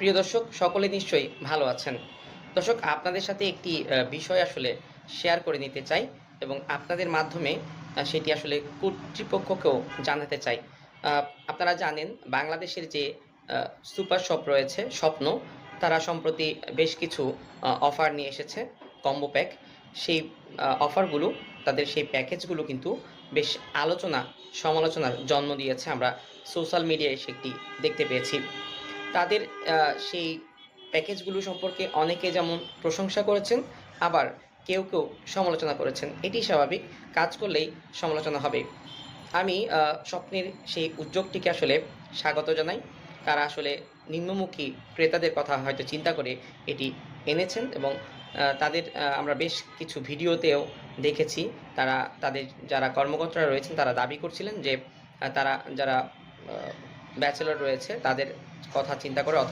প্রিয় দর্শক, সকলে নিশ্চয়ই ভালো আছেন। দর্শক, আপনাদের সাথে একটি বিষয় আসলে শেয়ার করে নিতে চাই এবং আপনাদের মাধ্যমে সেটি আসলে কর্তৃপক্ষকেও জানাতে চাই। আ আপনারা জানেন বাংলাদেশের যে আ সুপার শপ রয়েছে স্বপ্ন, তারা সম্প্রতি বেশ কিছু অফার নিয়ে এসেছে, কম্বো প্যাক। সেই অফারগুলো, তাদের সেই প্যাকেজগুলো কিন্তু বেশ সমালোচনার জন্ম দিয়েছে। আমরা সোশ্যাল মিডিয়ায় সেটি দেখতে পেয়েছি। তাদের আ সেই প্যাকেজগুলো সম্পর্কে অনেকে যেমন প্রশংসা করেছেন, আবার কেউ সমালোচনা করেছেন। এটি স্বাভাবিক। কাজ করলেই সমালোচনা হবে। আমি স্বপ্নের সেই উদ্যোগটিকে আসলে স্বাগত জানাই। তারা আসলে নিম্নমুখী ক্রেতাদের কথা হয়তো চিন্তা করে এটি এনেছেন এবং তাদের আমরা বেশ কিছু ভিডিওতেও দেখেছি। তারা তাদের যারা কর্মকর্তারা রয়েছেন তারা দাবি করছিলেন যে তারা যারা আ ব্যাচেলর রয়েছে তাদের কথা চিন্তা করে